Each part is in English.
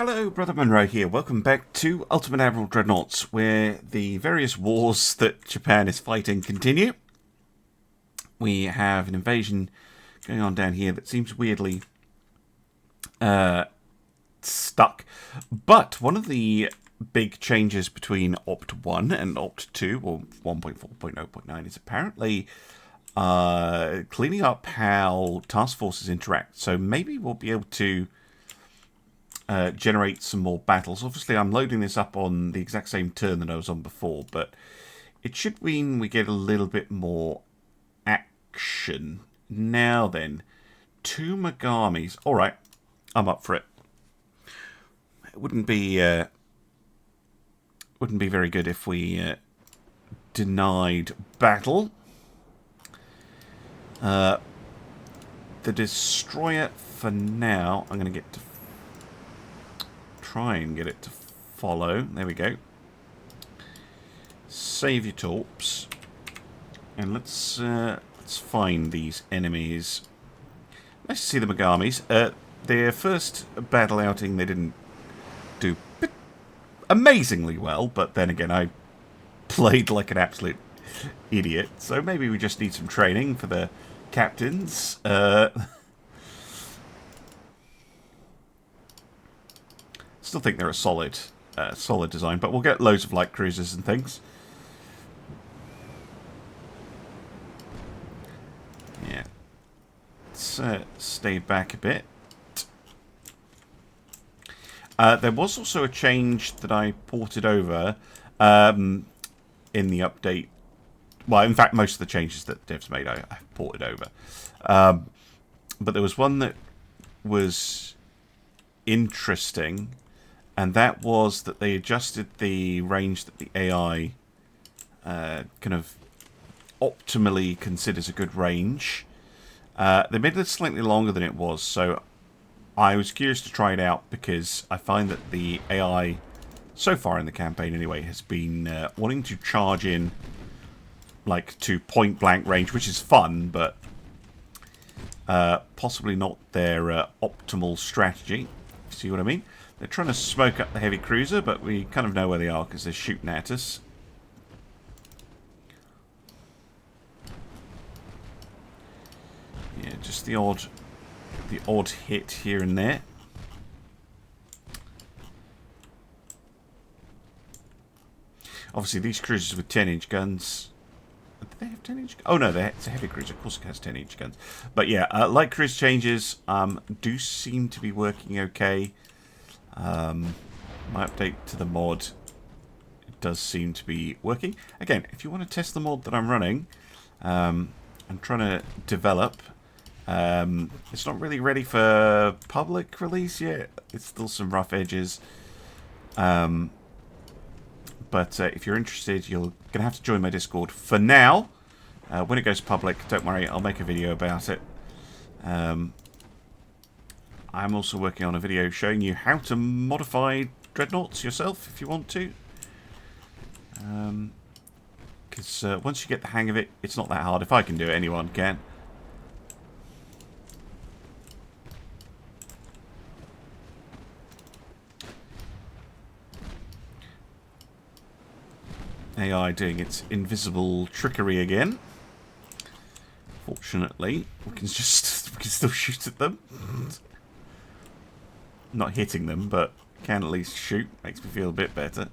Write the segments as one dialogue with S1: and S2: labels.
S1: Hello, Brother Monroe here. Welcome back to Ultimate Admiral Dreadnoughts, where the various wars that Japan is fighting continue. We have an invasion going on down here that seems weirdly stuck. But one of the big changes between Opt 1 and Opt 2, or 1.4.0.9, is apparently cleaning up how task forces interact. So maybe we'll be able to generate some more battles. Obviously, I'm loading this up on the exact same turn that I was on before, but it should mean we get a little bit more action. Now then, 2 Megamis. All right, I'm up for it. It wouldn't be very good if we denied battle. The destroyer for now. I'm going to get to try and get it to follow. There we go. Save your torps, and let's find these enemies. Nice to see the Megamis. Their first battle outing, they didn't do amazingly well, but then again, I played like an absolute idiot. So maybe we just need some training for the captains. Still think they're a solid design, but we'll get loads of light cruisers and things. Yeah, let's stay back a bit. There was also a change that I ported over in the update. Well, in fact, most of the changes that devs made, I ported over. But there was one that was interesting. And that was that they adjusted the range that the AI kind of optimally considers a good range. They made it slightly longer than it was, so I was curious to try it out because I find that the AI, so far in the campaign anyway, has been wanting to charge in like to point-blank range, which is fun, but possibly not their optimal strategy. See what I mean? They're trying to smoke up the heavy cruiser, but we kind of know where they are because they're shooting at us. Yeah, just the odd hit here and there. Obviously, these cruisers with 10-inch guns. Do they have 10-inch? Oh no, it's a heavy cruiser. Of course, it has 10-inch guns. But yeah, light cruise changes do seem to be working okay. My update to the mod, it does seem to be working. Again, if you want to test the mod that I'm running, I'm trying to develop. It's not really ready for public release yet. It's still some rough edges. But if you're interested, you're going to have to join my Discord. For now, when it goes public, don't worry, I'll make a video about it. I'm also working on a video showing you how to modify Dreadnoughts yourself if you want to. Because once you get the hang of it, it's not that hard. If I can do it, anyone can. AI doing its invisible trickery again. Fortunately, we can still shoot at them. Not hitting them, but can at least shoot. Makes me feel a bit better.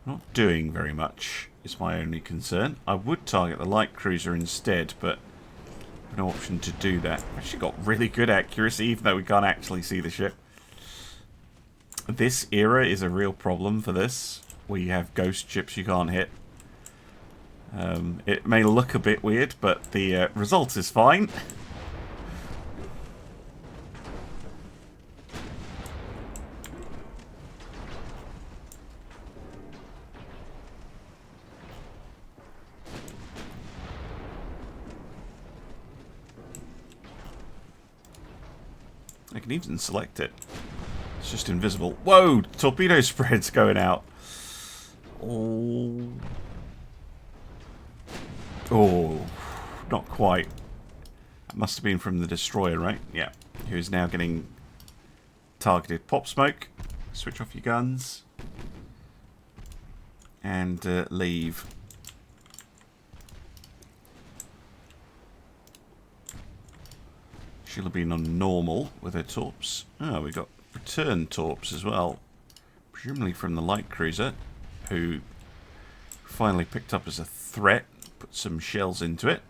S1: Not doing very much is my only concern. I would target the light cruiser instead, but no option to do that. I've actually got really good accuracy, even though we can't actually see the ship. This era is a real problem for this, where you have ghost ships you can't hit. It may look a bit weird, but the result is fine. I can even select it. It's just invisible. Whoa! Torpedo spread's going out. Oh, not quite. Must have been from the destroyer, right? Yeah. Who's now getting targeted pop smoke. Switch off your guns. And leave. She'll have been on normal with her torps. Oh, we got return torps as well. Presumably from the light cruiser, who finally picked up as a threat. Put some shells into it.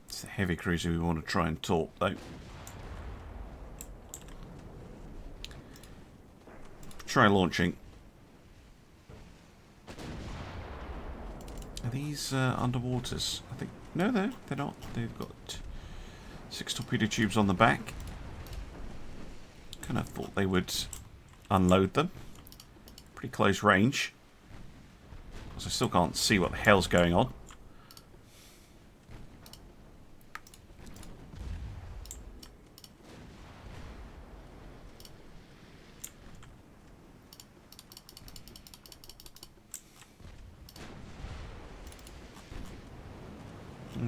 S1: It's the heavy cruiser we want to try and torp, though. Try launching. Are these underwaters? I think no, they're not. They've got 6 torpedo tubes on the back. Kind of thought they would unload them. Pretty close range. Because I still can't see what the hell's going on.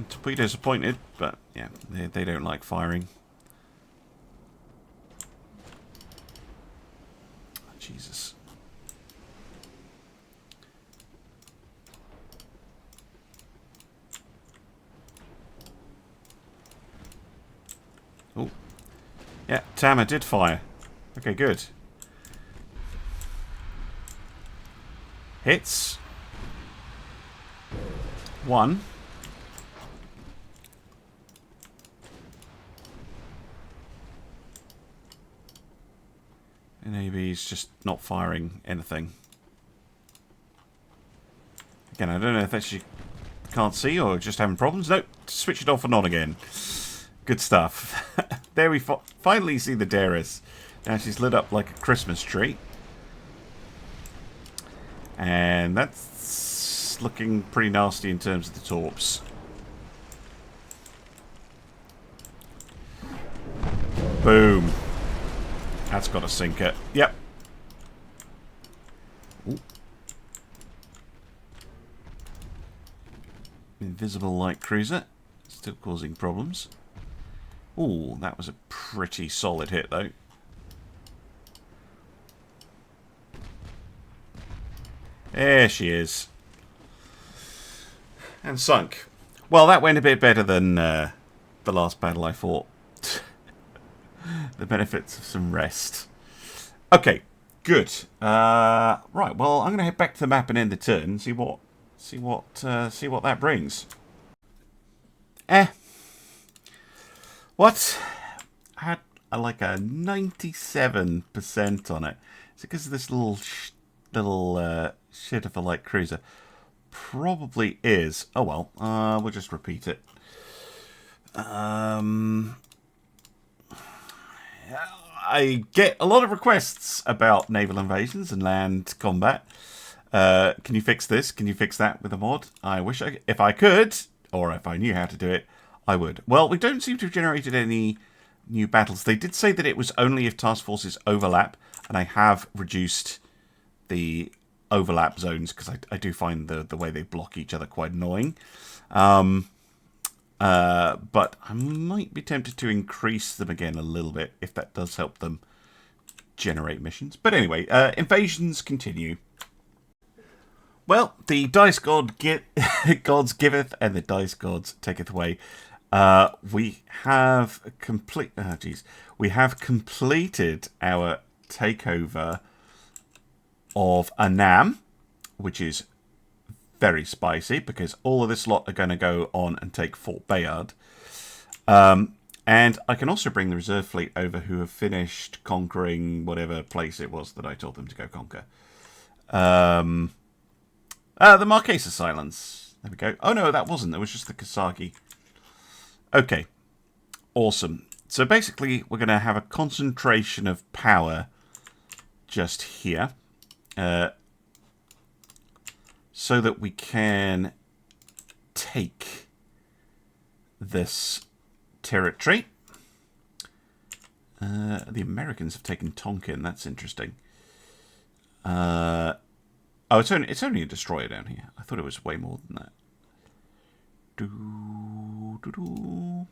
S1: Torpedoes are pointed, but yeah, they don't like firing. Oh, Jesus. Oh. Yeah, Tama did fire. Okay, good. Hits. 1. And maybe he's just not firing anything. Again, I don't know if that's you can't see or just having problems. Nope, switch it off and on again. Good stuff. There we finally see the Darth. Now she's lit up like a Christmas tree. And that's looking pretty nasty in terms of the torps. Boom. That's got a sinker. Yep. Ooh. Invisible light cruiser. Still causing problems. Ooh, that was a pretty solid hit, though. There she is. And sunk. Well, that went a bit better than the last battle I fought. The benefits of some rest. Okay, good. Right, well, I'm going to head back to the map and end the turn and see what that brings. What? I had like a 97% on it. Is it because of this little shit of a light cruiser? Probably is. Oh well, we'll just repeat it. I get a lot of requests about naval invasions and land combat. Can you fix this? Can you fix that with a mod? I wish if I could, or if I knew how to do it, I would. Well, we don't seem to have generated any new battles. They did say that it was only if task forces overlap, and I have reduced the overlap zones because I do find the way they block each other quite annoying. But I might be tempted to increase them again a little bit if that does help them generate missions. But anyway, invasions continue. Well, the dice gods giveth and the dice gods taketh away. We have we have completed our takeover of Annam, which is very spicy because all of this lot are going to go on and take Fort Bayard. And I can also bring the reserve fleet over who have finished conquering whatever place it was that I told them to go conquer. The Marquesas Islands. There we go. Oh no, that wasn't. It was just the Kasagi. Okay. Awesome. So basically, we're going to have a concentration of power just here. So that we can take this territory. The Americans have taken Tonkin. That's interesting. Oh, it's only a destroyer down here. I thought it was way more than that. Do, do, do.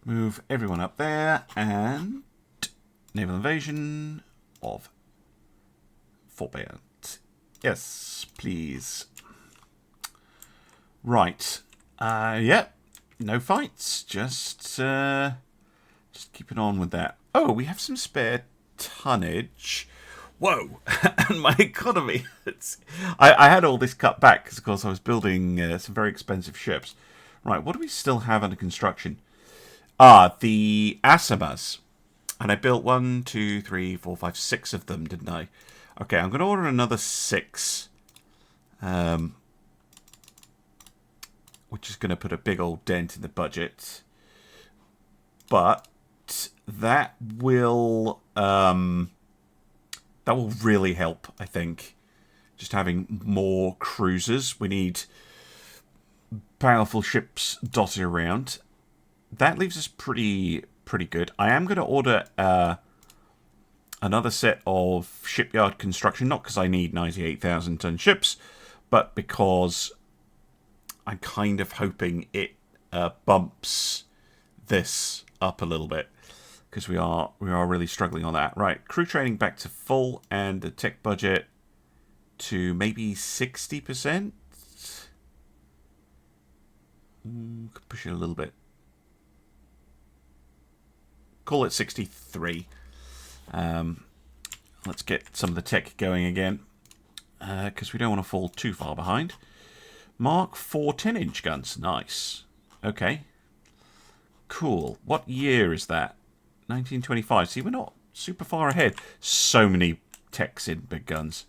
S1: Move everyone up there, and naval invasion of Fort Bayard. Yes, please. Right. Yeah. No fights. Just keeping on with that. Oh, we have some spare tonnage. Whoa! And my economy. I had all this cut back because, of course, I was building some very expensive ships. Right. What do we still have under construction? The Asamas. And I built 1, 2, 3, 4, 5, 6 of them, didn't I? Okay, I'm going to order another 6. Which is going to put a big old dent in the budget. But that will really help, I think. Just having more cruisers. We need powerful ships dotted around. That leaves us pretty good. I am going to order another set of shipyard construction, not because I need 98,000 ton ships, but because I'm kind of hoping it bumps this up a little bit, because we are really struggling on that. Right, crew training back to full, and the tech budget to maybe 60%. Could push it a little bit. Call it 63. Let's get some of the tech going again, because we don't want to fall too far behind. Mark 4 10-inch guns. Nice. Okay. Cool. What year is that? 1925. See, we're not super far ahead. So many techs in big guns.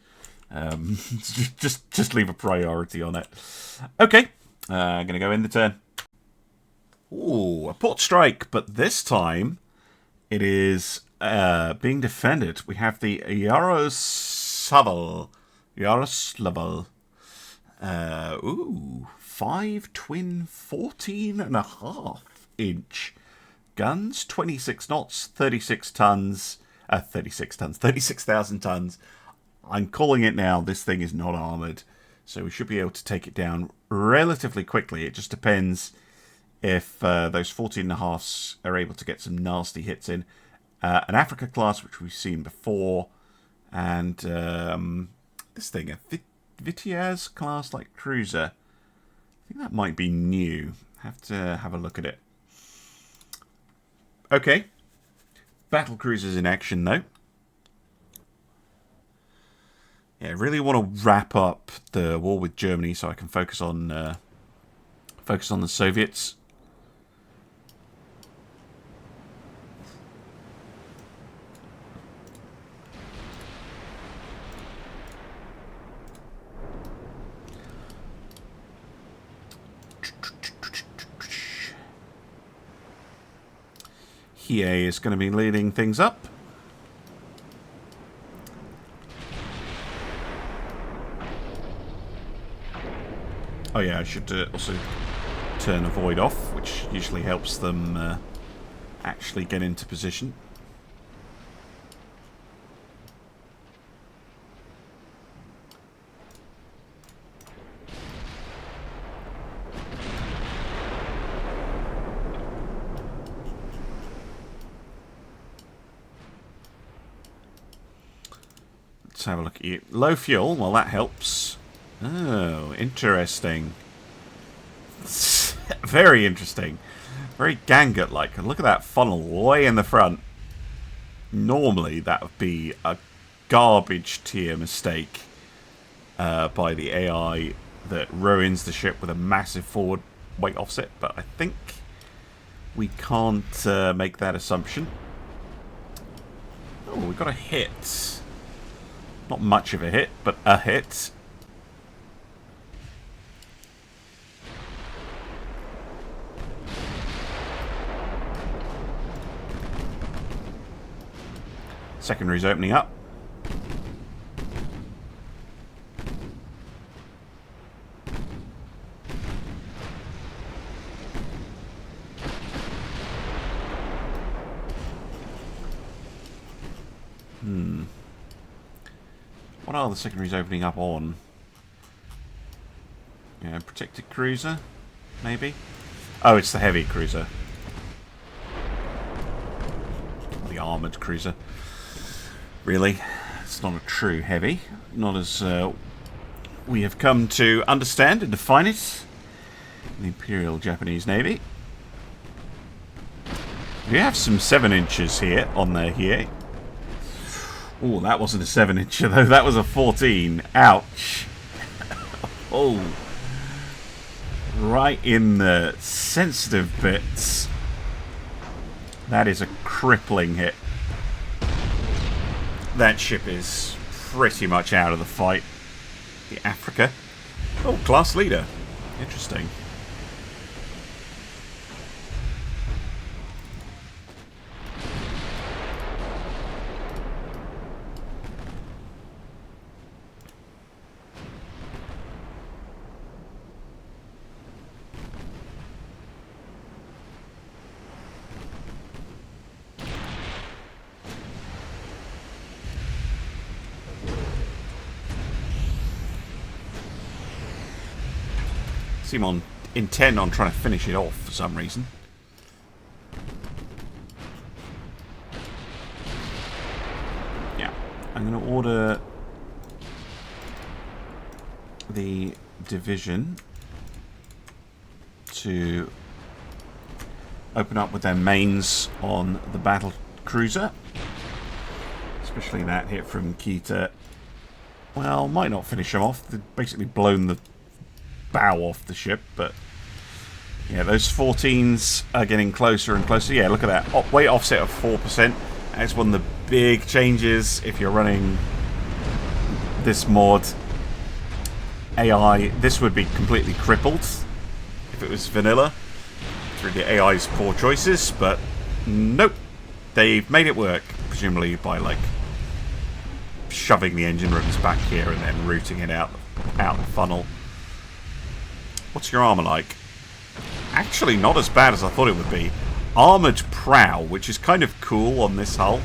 S1: Just leave a priority on it. Okay. I'm going to go in the turn. Ooh, a port strike, but this time it is being defended. We have the Yaroslaval. 5 twin 14.5-inch guns, 26 knots, 36,000 tons. I'm calling it now. This thing is not armored, so we should be able to take it down relatively quickly. It just depends if those 14.5s are able to get some nasty hits in. An Africa class, which we've seen before, and this thing, a Vitiaz class like cruiser. I think that might be new. Have to have a look at it. Okay. Battle cruisers in action, though. Yeah, I really want to wrap up the war with Germany so I can focus on the Soviets. He is going to be leading things up. Oh yeah, I should also turn a void off, which usually helps them actually get into position. Let's have a look at you. Low fuel, well that helps. Oh, interesting. Very interesting. Very Gangut-like. Look at that funnel way in the front. Normally that would be a garbage tier mistake by the AI that ruins the ship with a massive forward weight offset, but I think we can't make that assumption. Oh, we got a hit. Not much of a hit, but a hit. Secondary's opening up. What are the secondaries opening up on? Yeah, protected cruiser, maybe? Oh, it's the heavy cruiser. Or the armoured cruiser. Really? It's not a true heavy. Not as we have come to understand and define it in the Imperial Japanese Navy. We have some 7-inches here on there here. Oh, that wasn't a 7-incher though. That was a 14. Ouch. Oh. Right in the sensitive bits. That is a crippling hit. That ship is pretty much out of the fight. The Africa. Oh, class leader. Interesting. Seem intent on trying to finish it off for some reason. Yeah, I'm going to order the division to open up with their mains on the battle cruiser, especially that hit from Kita. Well, might not finish them off. They've basically blown the bow off the ship, but yeah, those 14s are getting closer and closer. Yeah, look at that. Weight offset of 4%. That's one of the big changes if you're running this mod. AI, this would be completely crippled if it was vanilla through the AI's poor choices, but nope. They've made it work, presumably by like shoving the engine rooms back here and then routing it out the funnel. What's your armour like? Actually not as bad as I thought it would be. Armoured prow, which is kind of cool on this hull.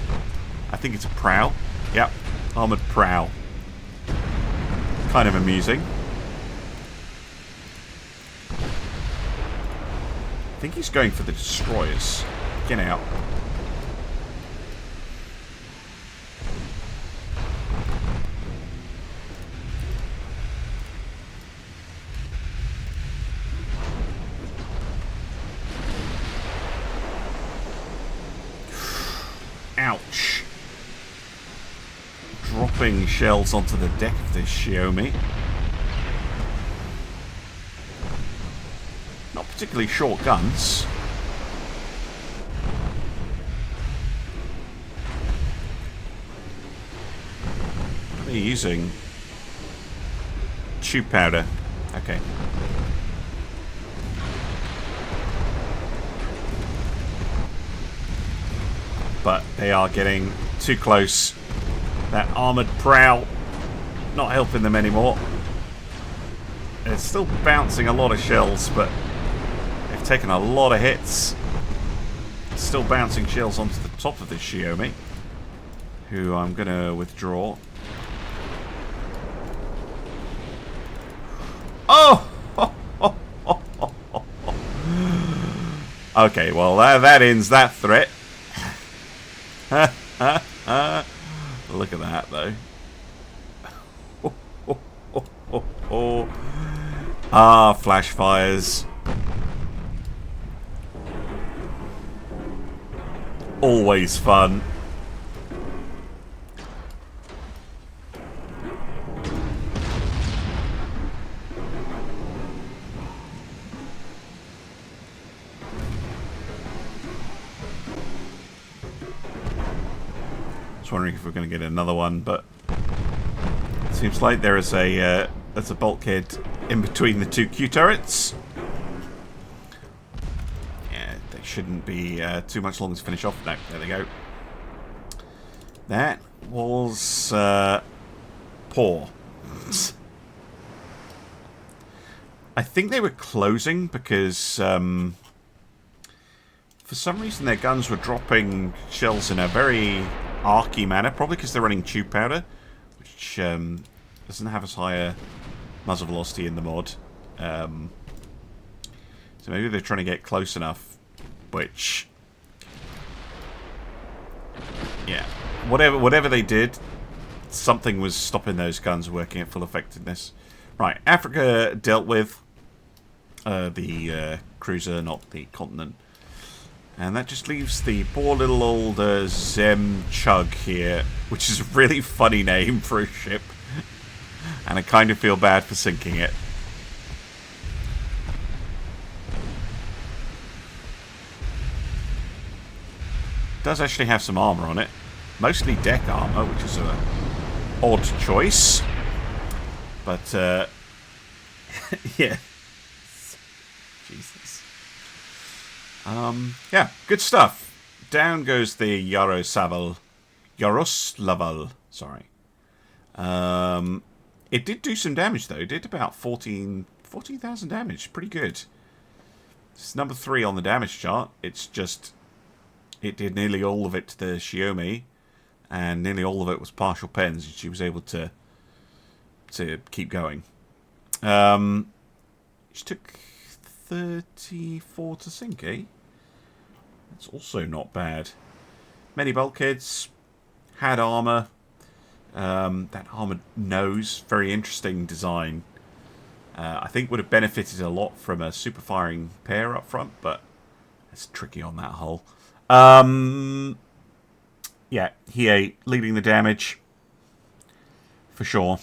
S1: I think it's a prow. Yep, armoured prow. Kind of amusing. I think he's going for the destroyers. Get out. Ouch. Dropping shells onto the deck of this Xiaomi. Not particularly short guns. What are they using? Tube powder. Okay. But they are getting too close. That armoured prow not helping them anymore. They're still bouncing a lot of shells, but they've taken a lot of hits. Still bouncing shells onto the top of this Xiaomi, who I'm going to withdraw. Oh! Okay, well that ends that threat. Look at that though. Ah, flash fires. Always fun. Wondering if we're going to get another one, but it seems like there is a there's a bulkhead in between the two Q turrets. Yeah, they shouldn't be too much longer to finish off. No, there they go. That was poor. I think they were closing because for some reason their guns were dropping shells in a very arky manner, probably because they're running tube powder, which doesn't have as high a muzzle velocity in the mod. So maybe they're trying to get close enough, which... yeah. Whatever they did, something was stopping those guns working at full effectiveness. Right, Africa dealt with. The cruiser, not the continent. And that just leaves the poor little old Zem Chug here, which is a really funny name for a ship. And I kind of feel bad for sinking it. Does actually have some armor on it. Mostly deck armor, which is a odd choice. But, yeah. Jesus. Yeah, good stuff. Down goes the Yaroslaval. Sorry. It did do some damage, though. It did about 14,000 damage. Pretty good. It's number 3 on the damage chart. It's just... it did nearly all of it to the Xiaomi. And nearly all of it was partial pens. And she was able to keep going. She took 34 to sink, eh? That's also not bad. Many bulkheads. Had armor. That armored nose. Very interesting design. I think would have benefited a lot from a super firing pair up front, but it's tricky on that hull. Yeah, he leading the damage. For sure.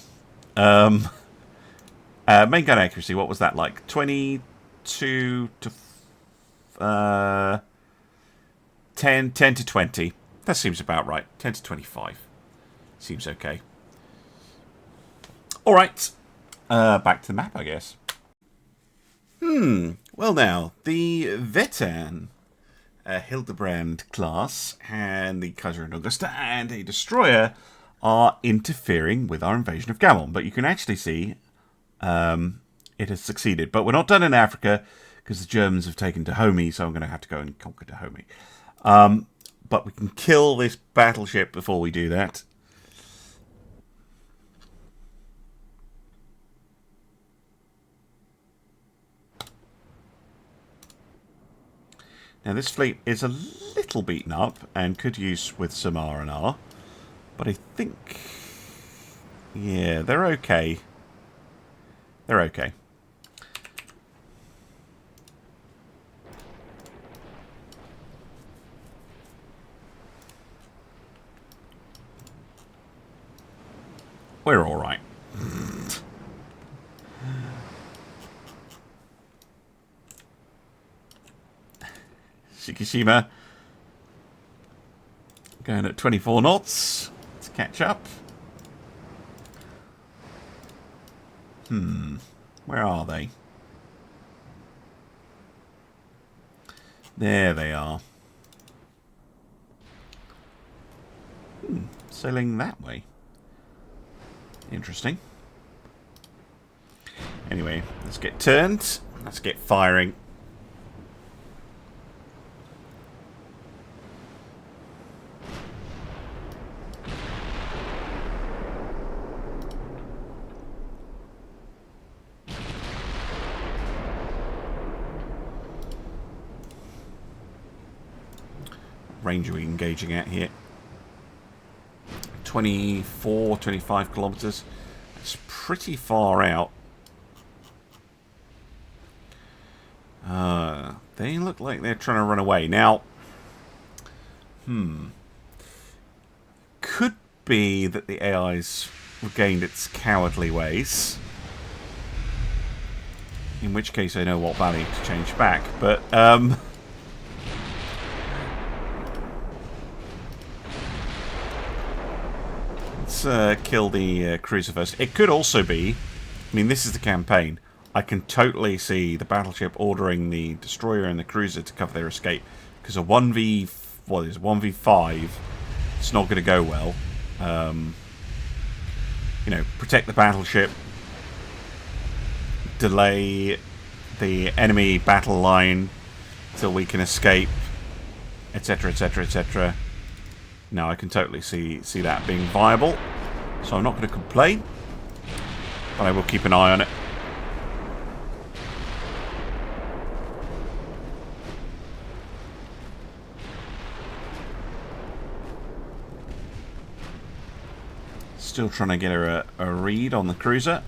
S1: Main gun accuracy, what was that like? 22 to 10 to 20. That seems about right. 10 to 25. Seems okay. Alright. Back to the map, I guess. Well now, the Vetan Hildebrand class and the Kaiser and Augusta and a destroyer are interfering with our invasion of Gabon. But you can actually see it has succeeded. But we're not done in Africa because the Germans have taken Dahomey, so I'm going to have to go and conquer Dahomey. But we can kill this battleship before we do that. Now this fleet is a little beaten up and could use with some R&R. But I think... yeah, they're okay. They're okay. We're alright. Shikishima going at 24 knots to catch up. Where are they? There they are. Sailing that way. Interesting. Anyway, let's get turned. Let's get firing. Range are we engaging at here? 24, 25 kilometers. That's pretty far out. They look like they're trying to run away. Now, could be that the AI's regained its cowardly ways. In which case I know what value to change back. But, let's kill the cruiser first. It could also be, I mean, this is the campaign. I can totally see the battleship ordering the destroyer and the cruiser to cover their escape. Because a 1v5, it's not going to go well. You know, protect the battleship, delay the enemy battle line till we can escape, etc., etc., etc. No, I can totally see that being viable. So I'm not going to complain, but I will keep an eye on it. Still trying to get her a read on the cruiser.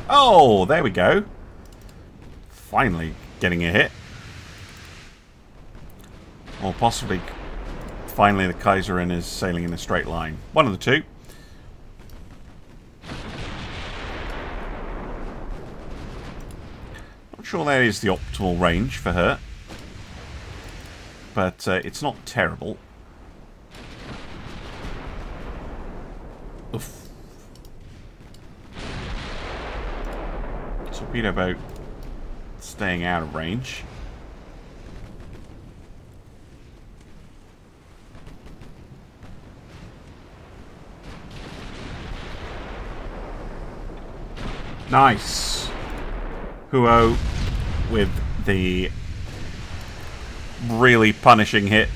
S1: Oh, there we go. Finally getting a hit. Or possibly, finally the Kaiserin is sailing in a straight line. One of the two. Not sure that is the optimal range for her. But it's not terrible. Oof. Torpedo boat staying out of range. Nice. Huo with the really punishing hit.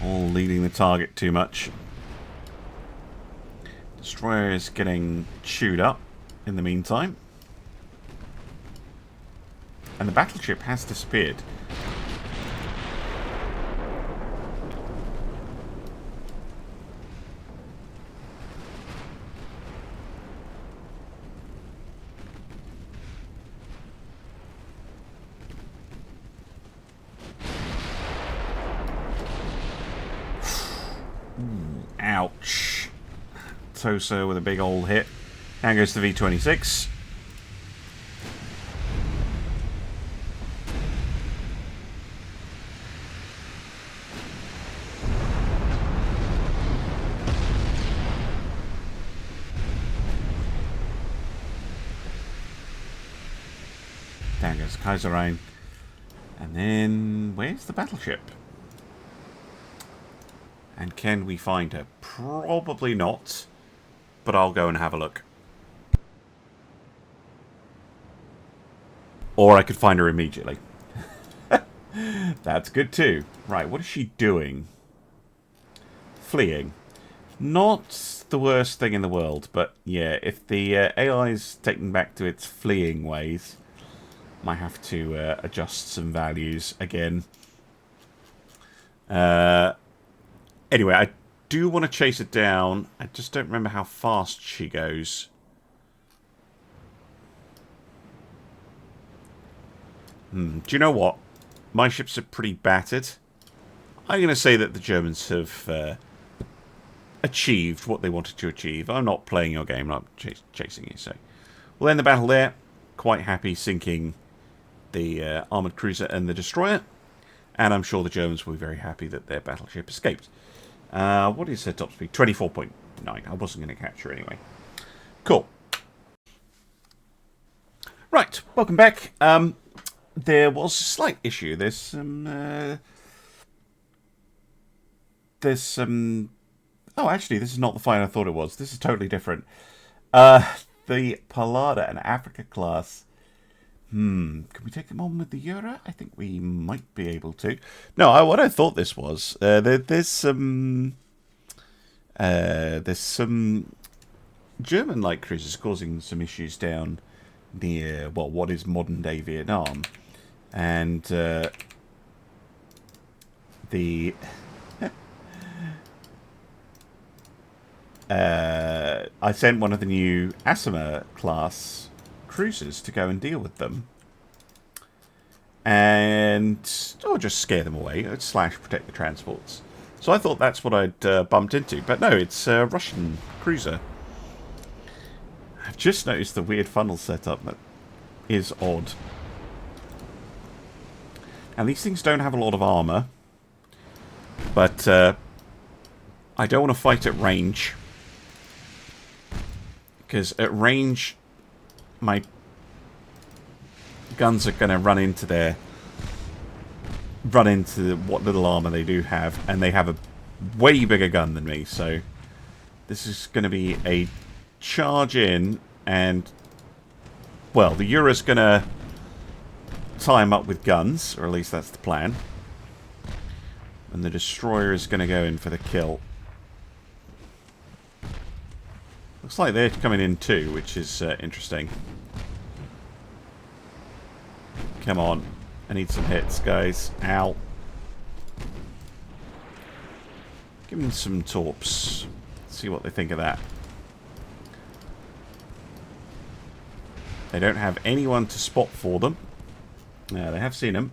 S1: All leading the target too much. Destroyer is getting chewed up in the meantime. And the battleship has disappeared. Ouch. Tosa with a big old hit. Now goes the V-26. Down goes Kaiserin. And then, where's the battleship? And can we find her? Probably not. But I'll go and have a look. Or I could find her immediately. That's good too. Right, what is she doing? Fleeing. Not the worst thing in the world, but yeah, if the AI is taken back to its fleeing ways, might have to adjust some values again. Anyway, I do want to chase it down. I just don't remember how fast she goes. Do you know what? My ships are pretty battered. I'm going to say that the Germans have achieved what they wanted to achieve. I'm not playing your game, I'm chasing you. So we'll end the battle there. Quite happy sinking the armoured cruiser and the destroyer. And I'm sure the Germans will be very happy that their battleship escaped. What is her top speed? 24.9. I wasn't going to catch her anyway. Cool. Right, welcome back. There was a slight issue. There's some... Oh, actually, this is not the fight I thought it was. This is totally different. The Pallada and Africa class. Can we take them on with the Euro? I think we might be able to. No, what I thought this was, there's some German light cruisers causing some issues down near, well, what is modern-day Vietnam. And the... I sent one of the new Asima class cruisers to go and deal with them. And... or just scare them away. / protect the transports. So I thought that's what I'd bumped into. But no, it's a Russian cruiser. I've just noticed the weird funnel setup that is odd. And these things don't have a lot of armour. But I don't want to fight at range. Because at range, my guns are going to run into what little armor they do have, and they have a way bigger gun than me, so this is going to be a charge in, and, well, the Ura's going to tie him up with guns, or at least that's the plan, and the destroyer is going to go in for the kill. Looks like they're coming in too, which is interesting. Come on. I need some hits, guys. Ow. Give them some torps. See what they think of that. They don't have anyone to spot for them. Yeah, they have seen them.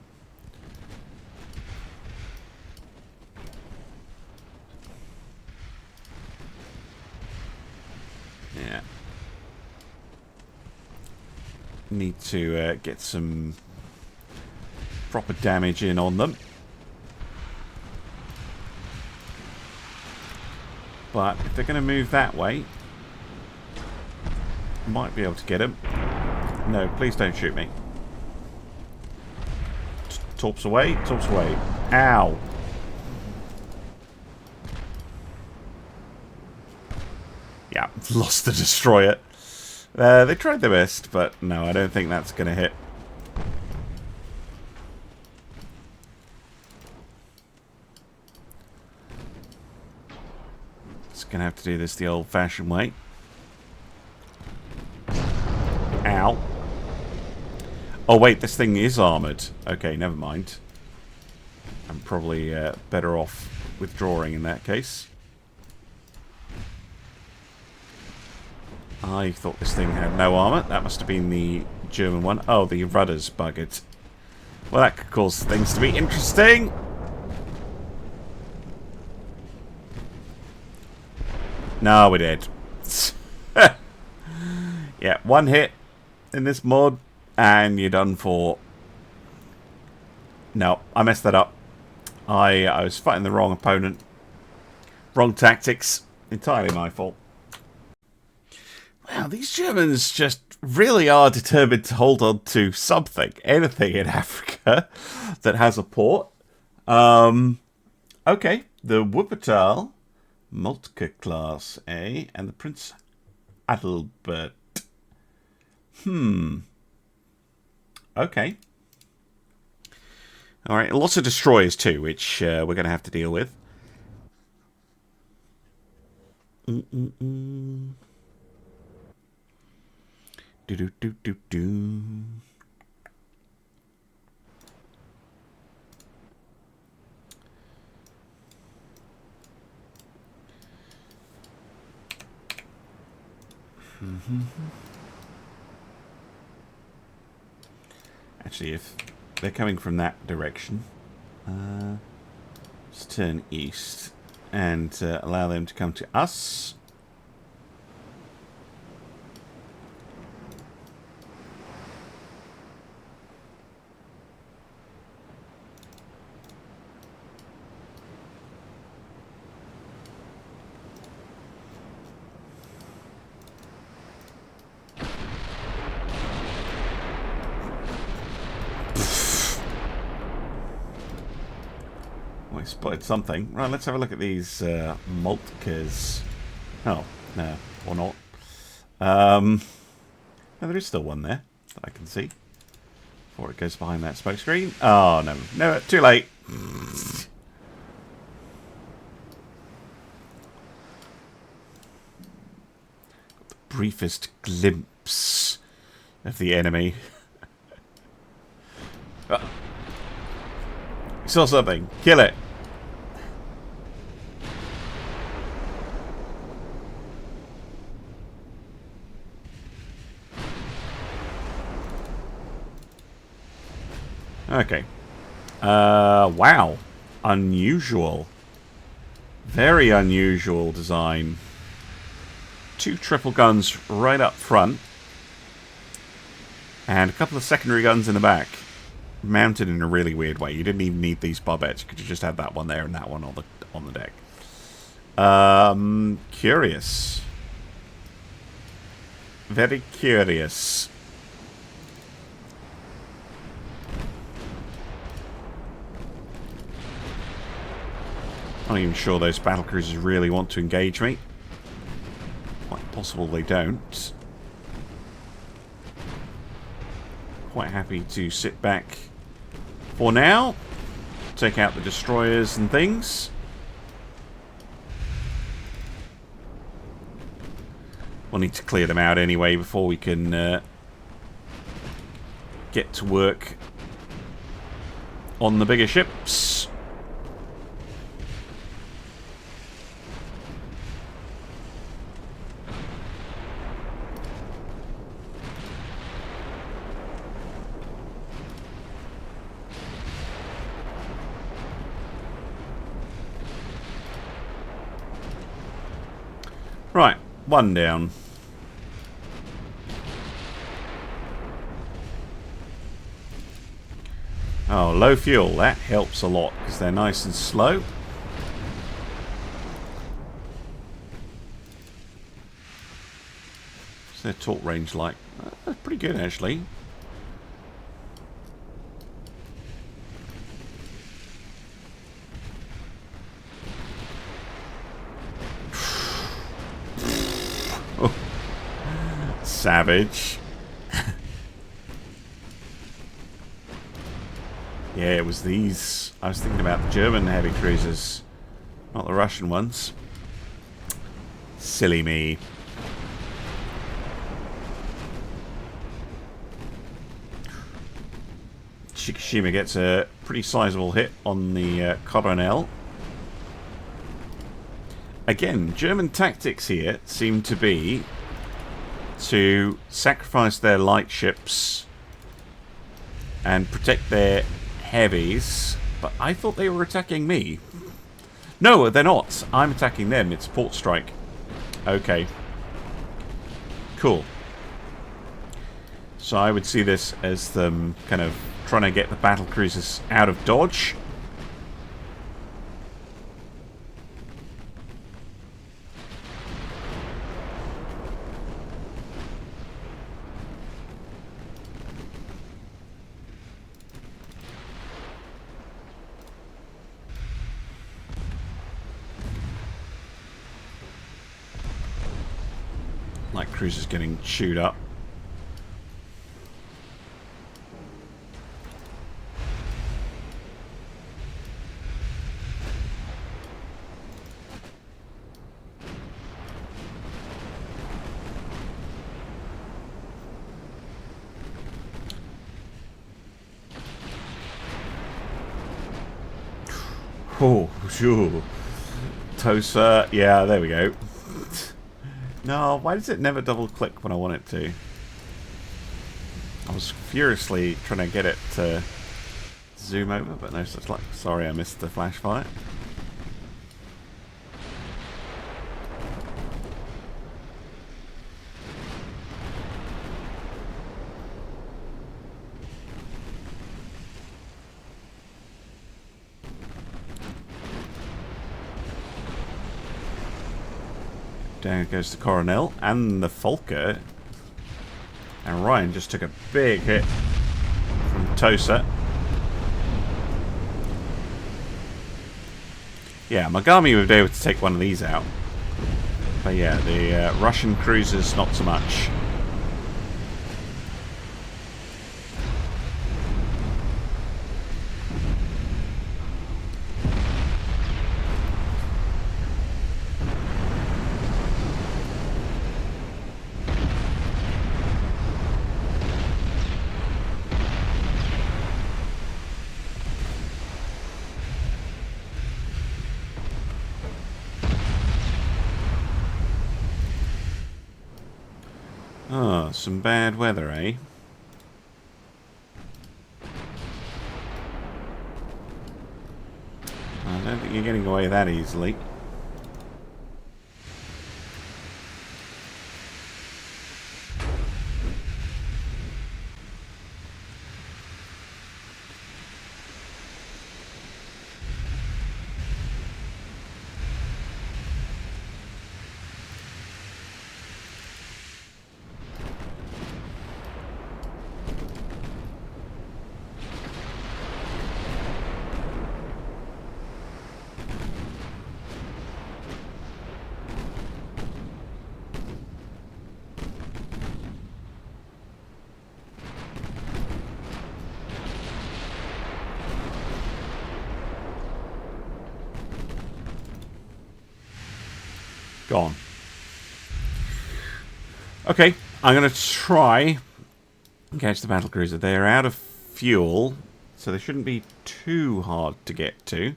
S1: Yeah. Need to get some proper damage in on them. But if they're going to move that way, I might be able to get them. No, please don't shoot me. Torps away, torps away. Ow! Yeah, lost the destroyer. They tried their best, but no, I don't think that's going to hit. Just going to have to do this the old-fashioned way. Ow. Oh, wait, this thing is armoured. Okay, never mind. I'm probably better off withdrawing in that case. I thought this thing had no armour. That must have been the German one. Oh, the rudder's buggered. Well, that could cause things to be interesting. No, we're dead. Yeah, one hit in this mod, and you're done for. No, I messed that up. I was fighting the wrong opponent. Wrong tactics. Entirely my fault. Wow, these Germans just really are determined to hold on to something. Anything in Africa that has a port. Okay, the Wuppertal Moltke class, eh? And the Prince Adalbert. Okay. Alright, lots of destroyers too, which we're going to have to deal with. Do-do-do-do-do. Actually, if they're coming from that direction, let's turn east and allow them to come to us. I spotted something. Right, let's have a look at these Moltkes. Oh, no, or not. No, there is still one there that I can see. Before it goes behind that smoke screen. Oh, no. No, too late. The briefest glimpse of the enemy. Oh. You saw something. Kill it. Okay. Wow. Unusual. Very unusual design. 2 triple guns right up front. And a couple of secondary guns in the back. Mounted in a really weird way. You didn't even need these barbettes. You could have just had that one there and that one on the deck. Curious. Very curious. I'm not even sure those battlecruisers really want to engage me. Quite possible they don't. Quite happy to sit back for now. Take out the destroyers and things. We'll need to clear them out anyway before we can get to work on the bigger ships. Right, one down. Oh, low fuel. That helps a lot because they're nice and slow. What's their torque range like? That's pretty good, actually. Oh. Savage. Yeah, it was these. I was thinking about the German heavy cruisers, not the Russian ones. Silly me. Shikishima gets a pretty sizable hit on the colonial. Again, German tactics here seem to be to sacrifice their light ships and protect their heavies, but I thought they were attacking me. No, they're not. I'm attacking them. It's port strike. Okay. Cool. So I would see this as them kind of trying to get the battle cruisers out of dodge. Light cruisers getting chewed up. Oh, sure. Tosa, yeah, there we go. No, why does it never double click when I want it to? I was furiously trying to get it to zoom over, but no such luck. Sorry, I missed the flash fire. Down goes the Coronel and the Falker. And Ryan just took a big hit from Tosa. Yeah, Mogami would be able to take one of these out. But yeah, the Russian cruisers, not so much. Oh, some bad weather, eh? I don't think you're getting away that easily. Gone. Okay, I'm going to try and catch the battlecruiser. They're out of fuel, so they shouldn't be too hard to get to.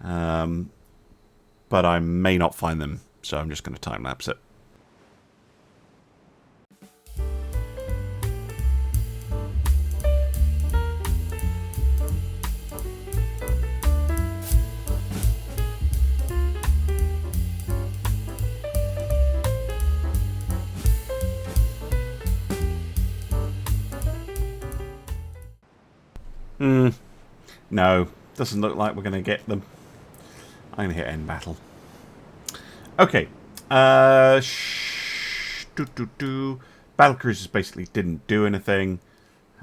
S1: But I may not find them, so I'm just going to time-lapse it. No, doesn't look like we're going to get them. I'm going to hit end battle. Okay. Battlecruisers basically didn't do anything.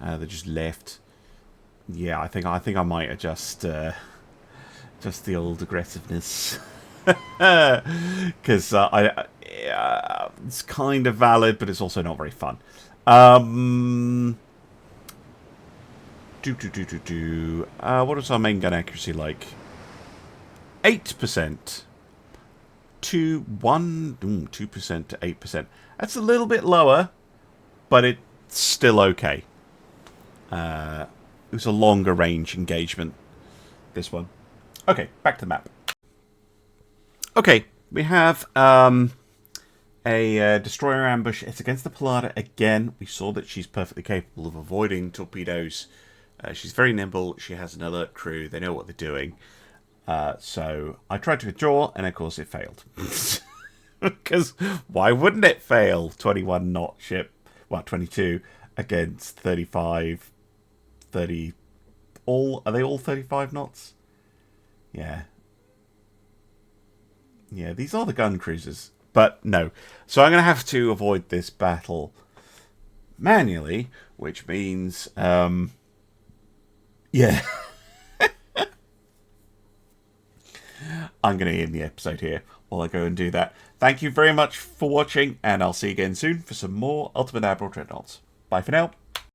S1: They just left. Yeah, I think I might adjust just the old aggressiveness. Because it's kind of valid, but it's also not very fun. What is our main gun accuracy like? 8% to 2% to 8%. That's a little bit lower, but it's still okay. It was a longer range engagement, this one. Okay, back to the map. Okay, we have a destroyer ambush. It's against the Pallada again. We saw that she's perfectly capable of avoiding torpedoes. She's very nimble. She has an alert crew. They know what they're doing. So I tried to withdraw, and of course it failed. Because why wouldn't it fail? 21 knot ship, well, 22 against 35, 30. Are they all 35 knots? Yeah. Yeah, these are the gun cruisers. But no. So I'm going to have to avoid this battle manually, which means... yeah. I'm going to end the episode here while I go and do that. Thank you very much for watching, and I'll see you again soon for some more Ultimate Admiral Dreadnoughts. Bye for now.